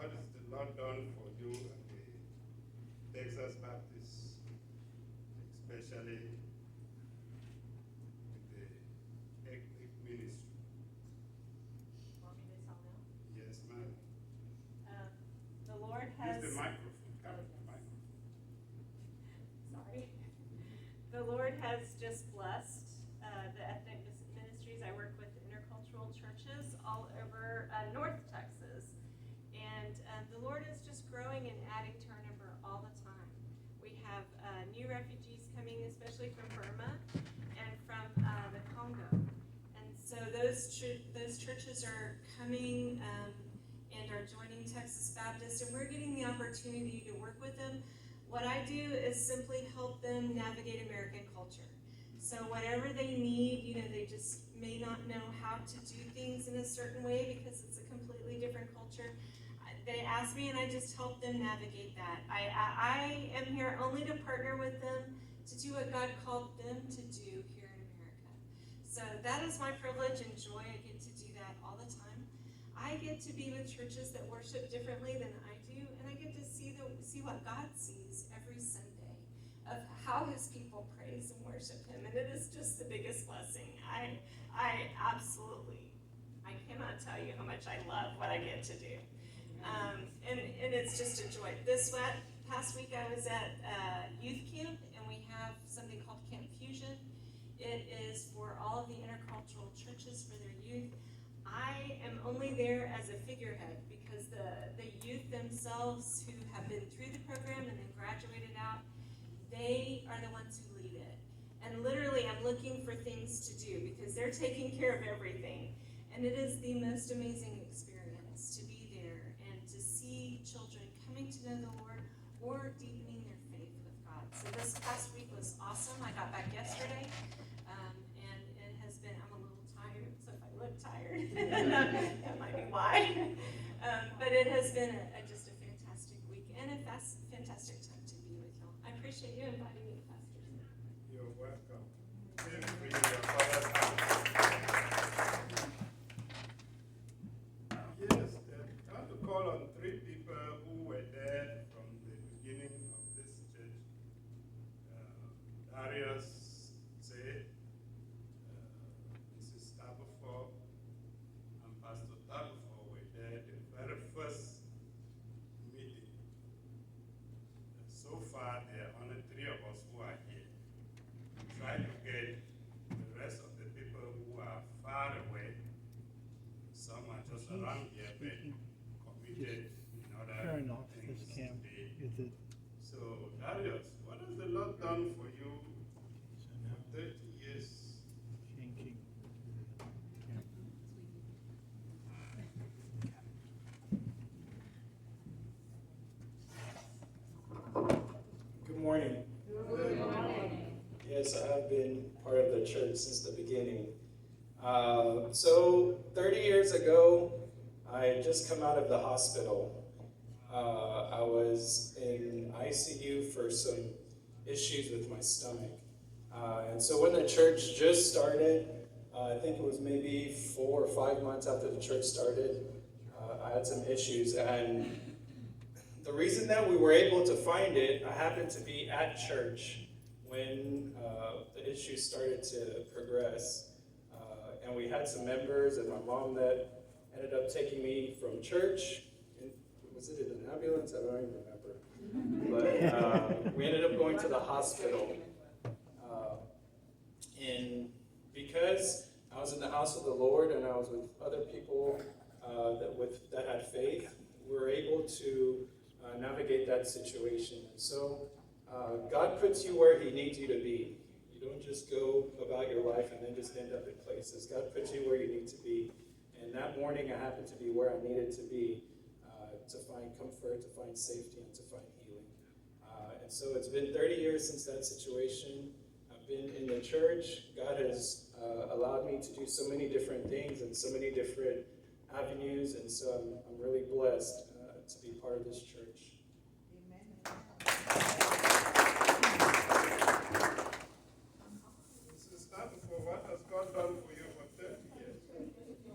what is the Lord done for you at the Texas Baptist, especially with the ethnic ministry? Want me to tell now? Yes, ma'am. The Lord has. Use the microphone. Come on, the microphone. Sorry. The Lord has just blessed the ethnic ministries. I work with intercultural churches all over North Texas. And the Lord is just growing and adding to our number all the time. We have new refugees coming, especially from Burma and from the Congo. And so those churches are coming and are joining Texas Baptist, and we're getting the opportunity to work with them. What I do is simply help them navigate American culture. So whatever they need, they just may not know how to do things in a certain way because it's a completely different culture. They ask me and I just help them navigate that. I am here only to partner with them to do what God called them to do here in America. So that is my privilege and joy. I get to do that all the time. I get to be with churches that worship differently than I do, and I get to see what God sees every Sunday of how his people praise and worship him, and it is just the biggest blessing. I cannot tell you how much I love what I get to do. And it's just a joy. This past week I was at youth camp, and we have something called Camp Fusion. It is for all of the intercultural churches for their youth. I am only there as a figurehead because the youth themselves who have been through the program and then graduated out, they are the ones who lead it. And literally I'm looking for things to do because they're taking care of everything. And it is the most amazing experience to be there and to see children coming to know the Lord or deepening their faith with God. So this past week was awesome. I got back yesterday, and it has been, I'm a little tired, so if I look tired, that might be why. But it has been just a fantastic week and a fantastic time to be with y'all. I appreciate you inviting me, Pastor. You're welcome. Feel free, your father's house. Yes, I want to call on three people who were there from the beginning of this church. Darius said, Mrs. Tabufor and Pastor Tabufor were there the very first meeting. And so far, there are only three of us who are here. Try to get the rest of the people who are far away. Some are just around here, but committed in other Turn off things this cam. today. Is it? So, Darius, what has the Lord done for you for 30 years? Changing. Good morning. Good morning. Yes, I have been part of the church since the beginning. So 30 years ago, I had just come out of the hospital. I was in ICU for some issues with my stomach. And so when the church just started, I think it was maybe 4 or 5 months after the church started, I had some issues. And the reason that we were able to find it, I happened to be at church when the issues started to progress. And we had some members and my mom that ended up taking me from church. Was it in an ambulance? I don't even remember. But we ended up going to the hospital. And because I was in the house of the Lord and I was with other people that had faith, we were able to navigate that situation. And so God puts you where he needs you to be. You don't just go about your life and then just end up in places. God puts you where you need to be. And that morning I happened to be where I needed to be to find comfort, to find safety, and to find healing. And so it's been 30 years since that situation. I've been in the church. God has allowed me to do so many different things and so many different avenues. And so I'm really blessed to be part of this church.